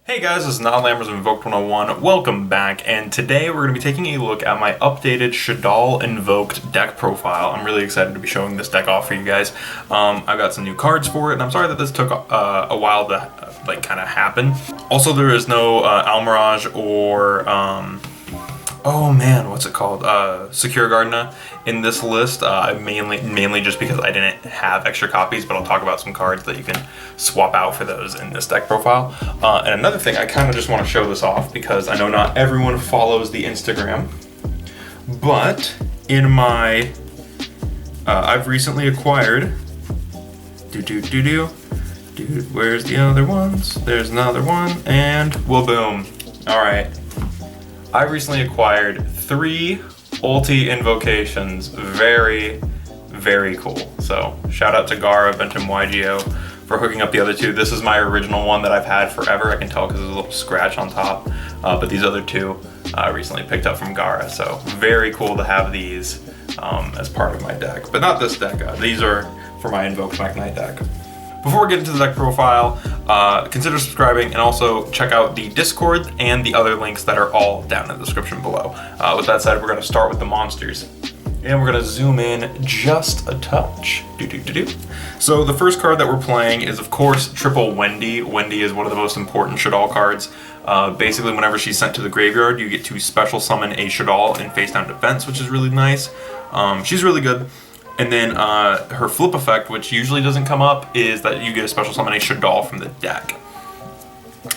Hey guys, this is Lammers of Invoked 101. Welcome back, and today we're going to be taking a look at my updated Shaddoll Invoked deck profile. I'm really excited to be showing this deck off for you guys. I've got some new cards for it, and I'm sorry that this took a while to kind of happen. Also, there is no Almirage or oh man, what's it called? Secure Gardener in this list, mainly just because I didn't have extra copies, but I'll talk about some cards that you can swap out for those in this deck profile. And another thing, I kind of just want to show this off because I know not everyone follows the Instagram, but in my, I've recently acquired, dude, where's the other ones? There's another one, and boom. All right. I recently acquired 3 ulti invocations. Very, very cool. So shout out to Gara, Benton YGO for hooking up the other 2. This is my original one that I've had forever. I can tell because there's a little scratch on top. But these other 2 I recently picked up from Gara. So very cool to have these as part of my deck. But not this deck. These are for my Invoked Black Knight deck. Before we get into the deck profile, consider subscribing and also check out the Discord and the other links that are all down in the description below. With that said, we're going to start with the monsters. And we're going to zoom in just a touch. So the first card that we're playing is, of course, Triple Wendy. Wendy is one of the most important Shaddoll cards. Basically, whenever she's sent to the graveyard, you get to special summon a Shaddoll in face-down defense, which is really nice. She's really good. And then her flip effect, which usually doesn't come up, is that you get a special summon a Shaddoll from the deck.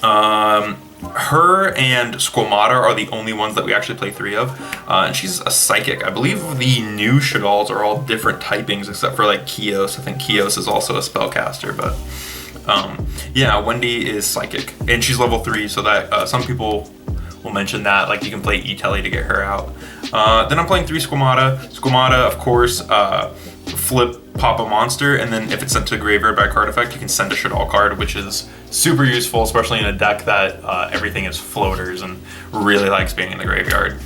Her and Squamata are the only ones that we actually play 3 of. And she's a Psychic. I believe the new Shaddolls are all different typings except for like Kios. I think Kios is also a spellcaster, but yeah, Wendy is Psychic. And she's level 3, so that some people will mention that, like you can play E-Telly to get her out. Then I'm playing 3 Squamata. Squamata, of course, flip, pop a monster, and then if it's sent to the graveyard by card effect, you can send a Shaddoll card, which is super useful, especially in a deck that everything is floaters and really likes being in the graveyard.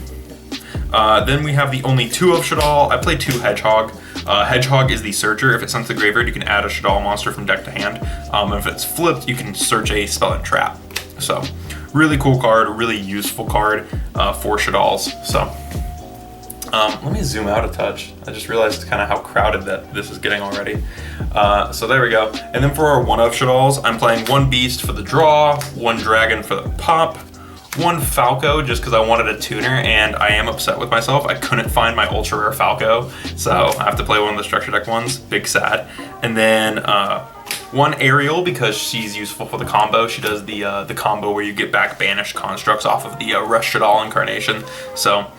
Then we have the only 2 of Shaddoll. I play 2 Hedgehog. Hedgehog is the searcher. If it's sent to the graveyard, you can add a Shaddoll monster from deck to hand. And if it's flipped, you can search a spell and trap. So, really cool card, really useful card for Shaddolls. So, let me zoom out a touch. I just realized kind of how crowded that this is getting already. So there we go. And then for our 1 of Shaddolls, I'm playing 1 Beast for the draw, 1 Dragon for the pop, 1 Falco just because I wanted a tuner, and I am upset with myself. I couldn't find my ultra rare Falco, so I have to play one of the structure deck ones. Big sad. And then 1 Ariel because she's useful for the combo. She does the combo where you get back banished constructs off of the Rush Shaddoll incarnation. So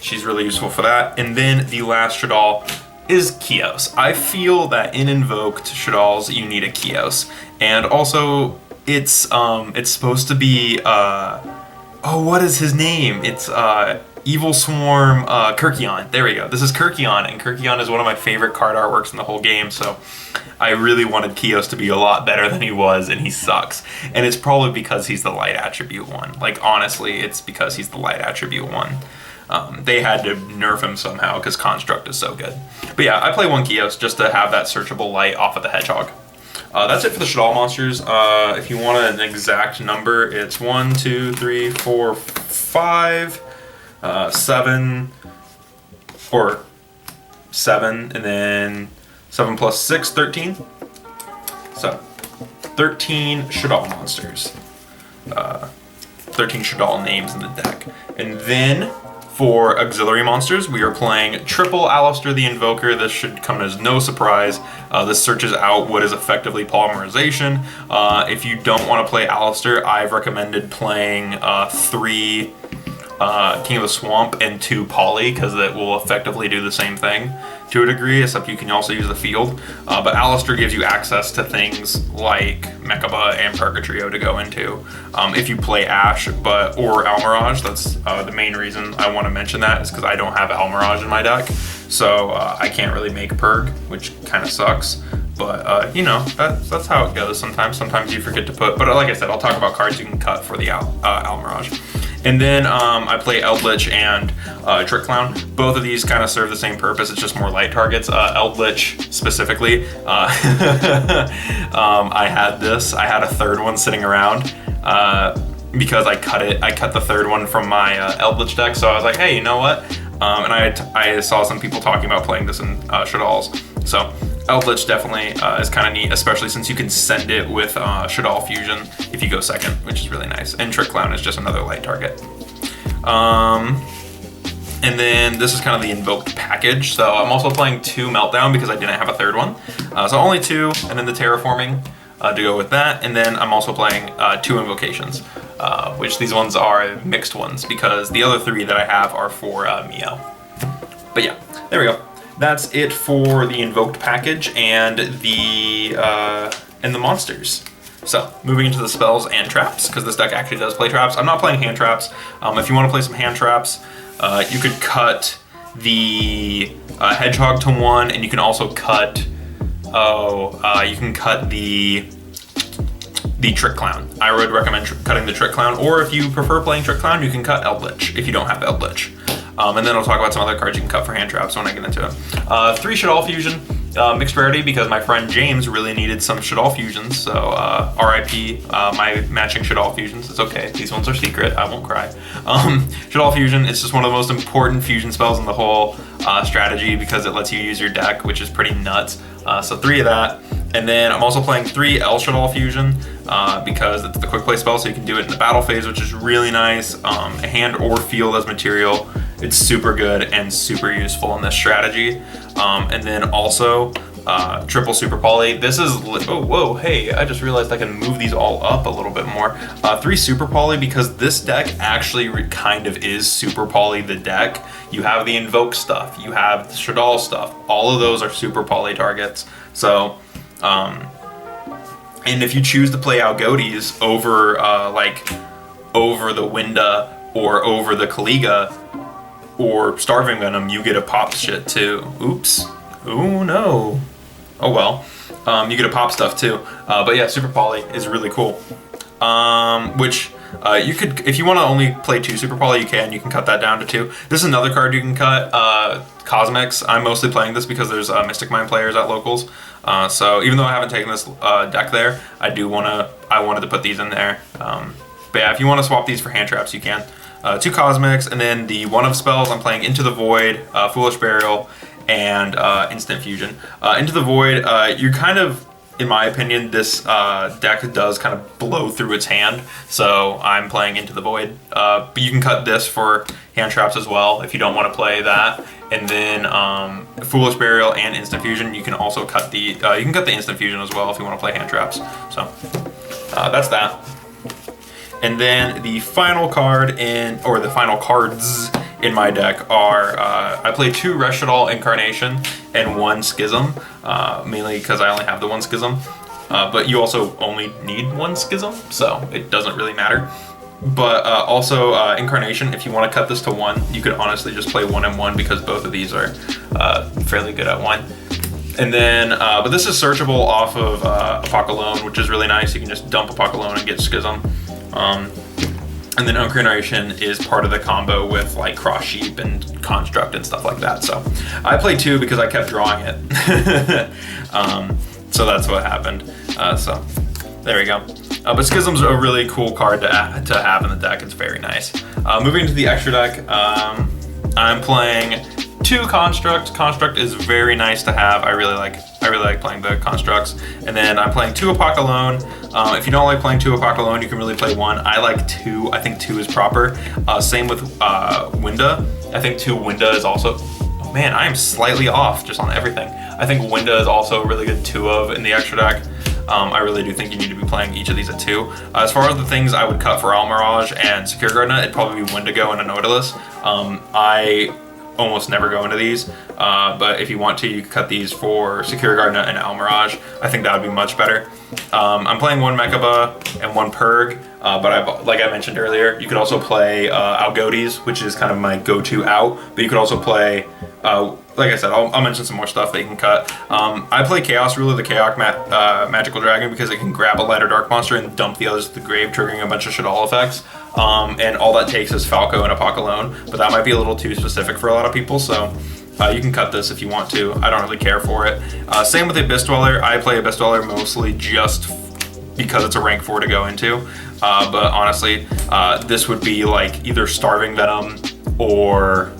she's really useful for that. And then the last Shaddoll is Kios. I feel that in Invoked Shaddolls you need a Kios, and also it's supposed to be oh, what is his name? It's Evil Swarm Kirkion. There we go. This is Kirkion, and Kirkion is one of my favorite card artworks in the whole game, so I really wanted Kios to be a lot better than he was, and he sucks. And it's probably because he's the light attribute one. Like, honestly, it's because he's the light attribute one. They had to nerf him somehow because Construct is so good. But yeah, I play 1 Kios just to have that searchable light off of the Hedgehog. That's it for the Shaddoll monsters. If you want an exact number, it's 1, 2, 3, 4, 5, 7, or 7, and then 7 plus 6, 13. So, 13 Shaddoll monsters. 13 Shaddoll names in the deck. And then, for auxiliary monsters, we are playing triple Alistair the Invoker. This should come as no surprise. This searches out what is effectively polymerization. If you don't want to play Alistair, I've recommended playing 3 King of the Swamp and 2 Poly, because it will effectively do the same thing to a degree, except you can also use the field. But Alistair gives you access to things like Mechaba and Purgatrio to go into. If you play Ash or Almirage, that's the main reason I want to mention that, is because I don't have Almirage in my deck. So I can't really make Purg, which kind of sucks. But you know, that's how it goes sometimes. Sometimes you forget to put, but like I said, I'll talk about cards you can cut for the Owl Mirage. And then I play Eldritch and Trick Clown. Both of these kind of serve the same purpose. It's just more light targets. Eldritch specifically, I had a third one sitting around because I cut the third one from my Eldritch deck. So I was like, hey, you know what? And I saw some people talking about playing this in Shaddolls. So Eldritch definitely is kind of neat, especially since you can send it with Shaddoll Fusion if you go second, which is really nice. And Trick Clown is just another light target. And then this is kind of the Invoked package. So I'm also playing 2 Meltdown because I didn't have a third one. So only 2, and then the Terraforming to go with that. And then I'm also playing 2 Invocations, which these ones are mixed ones because the other 3 that I have are for Meow. But yeah, there we go. That's it for the Invoked package and the monsters. So, moving into the spells and traps, because this deck actually does play traps. I'm not playing hand traps. If you want to play some hand traps, you could cut the Hedgehog to 1, and you can also cut, the Trick Clown. I would recommend cutting the Trick Clown, or if you prefer playing Trick Clown, you can cut Eldritch if you don't have Eldritch. And then I'll talk about some other cards you can cut for hand traps when I get into it. 3 Shaddoll Fusion, mixed rarity because my friend James really needed some Shaddoll Fusions. So RIP my matching Shaddoll Fusions. It's okay, these ones are secret, I won't cry. Shaddoll Fusion is just one of the most important fusion spells in the whole strategy because it lets you use your deck, which is pretty nuts. So 3 of that. And then I'm also playing 3 El Shaddoll Fusion because it's the quick play spell, so you can do it in the battle phase, which is really nice. Hand or field as material. It's super good and super useful in this strategy. And then also triple super poly. This is, oh, whoa, hey, I just realized I can move these all up a little bit more. 3 super poly because this deck actually kind of is super poly the deck. You have the Invoke stuff, you have the Shaddoll stuff. All of those are super poly targets. So, and if you choose to play Algodes over over the Winda or over the Kaliga or Starving Venom, you get a pop shit too. Oops. Oh no. Oh well. You get a pop stuff too. But yeah, Super Poly is really cool. Which you could, if you want to only play 2 Super Poly, you can cut that down to 2. This is another card you can cut. Cosmics. I'm mostly playing this because there's Mystic Mind players at locals. So even though I haven't taken this deck there, I wanted to put these in there. But yeah, if you want to swap these for hand traps, you can. 2 Cosmics, and then the 1 of spells, I'm playing Into the Void, Foolish Burial, and Instant Fusion. Into the Void, you kind of, in my opinion, this deck does kind of blow through its hand, so I'm playing Into the Void. But you can cut this for hand traps as well if you don't want to play that. And then Foolish Burial and Instant Fusion, you can also cut the Instant Fusion as well if you want to play hand traps. So that's that. And then the final card the final cards in my deck are, I play 2 Shaddoll Incarnation and 1 Schism, mainly because I only have the 1 Schism. But you also only need 1 Schism, so it doesn't really matter. But also Incarnation, if you want to cut this to 1, you could honestly just play 1 and 1 because both of these are fairly good at 1. And then, but this is searchable off of Apocalypse, which is really nice. You can just dump Apocalypse and get Schism. And then Incarnation is part of the combo with like Cross Sheep and Construct and stuff like that. So I played 2 because I kept drawing it. So that's what happened. So there we go. But Schism's a really cool card to have in the deck. It's very nice. Moving into the extra deck, I'm playing 2 Constructs. Construct is very nice to have. I really like playing the Constructs. And then I'm playing 2 Apocalypse. If you don't like playing 2 Apocalypse, you can really play 1. I like 2. I think 2 is proper. Same with Winda. I think 2 Winda is also... Oh man, I am slightly off just on everything. I think Winda is also a really good 2 of in the extra deck. I really do think you need to be playing each of these at 2. As far as the things I would cut for Owl Mirage and Secure Gardener, it'd probably be Wendigo and a Nautilus. I almost never go into these, but if you want to, you can cut these for Secure Gardener and Owl Mirage. I think that would be much better. I'm playing one Mechaba and one Purg, but like I mentioned earlier, you could also play Algodes, which is kind of my go-to out, but you could also play, like I said, I'll mention some more stuff that you can cut. I play Chaos Ruler, the Chaos Magical Dragon, because it can grab a Light or Dark monster and dump the others to the grave, triggering a bunch of Shaddoll effects. And all that takes is Falco and a Apokalon, but that might be a little too specific for a lot of people, so you can cut this if you want to. I don't really care for it. Same with Abyss Dweller. I play Abyss Dweller mostly just because it's a rank 4 to go into. But honestly, this would be like either Starving Venom or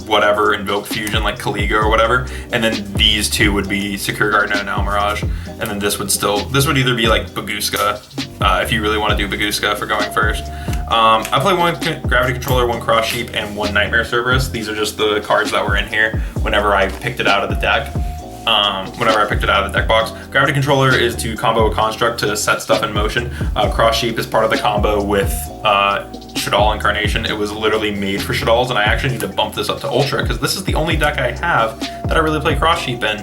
whatever, Invoked Fusion like Kaliga or whatever. And then these two would be Secure Garden and Almirage. And then this would either be like Baguska, if you really want to do Baguska for going first. I play one Gravity Controller, one Cross Sheep, and one Nightmare Cerberus. These are just the cards that were in here whenever I picked it out of the deck. Deck box. Gravity Controller is to combo a construct to set stuff in motion. Cross Sheep is part of the combo with Shaddoll Incarnation. It was literally made for Shaddolls, and I actually need to bump this up to Ultra because this is the only deck I have that I really play Cross Sheep in.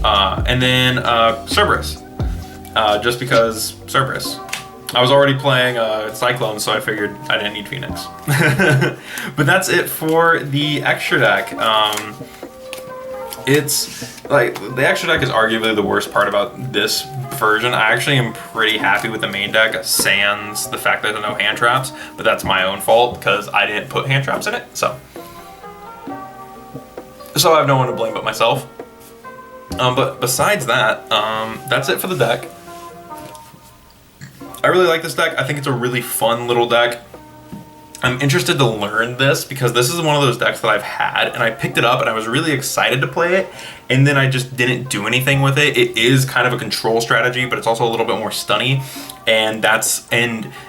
And then Cerberus, just because Cerberus. I was already playing Cyclone, so I figured I didn't need Phoenix. But that's it for the extra deck. It's like the extra deck is arguably the worst part about this version. I actually am pretty happy with the main deck, sans the fact that there are no hand traps, but that's my own fault because I didn't put hand traps in it. So I have no one to blame but myself. But besides that, that's it for the deck. I really like this deck. I think it's a really fun little deck. I'm interested to learn this because this is one of those decks that I've had, and I picked it up and I was really excited to play it, and then I just didn't do anything with it. It is kind of a control strategy, but it's also a little bit more stunny, and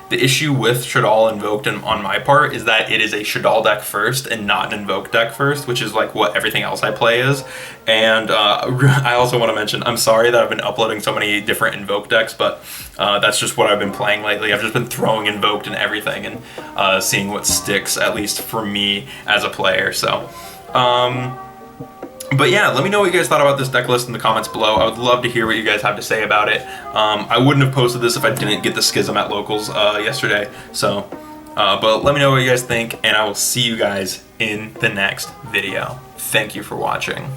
the issue with Shaddoll Invoked on my part is that it is a Shaddoll deck first and not an Invoked deck first, which is like what everything else I play is. And I also want to mention, I'm sorry that I've been uploading so many different Invoked decks, but that's just what I've been playing lately. I've just been throwing Invoked and everything and seeing what sticks, at least for me as a player. So, but yeah, let me know what you guys thought about this deck list in the comments below. I would love to hear what you guys have to say about it. I wouldn't have posted this if I didn't get the Schism at locals yesterday. So, but let me know what you guys think, and I will see you guys in the next video. Thank you for watching.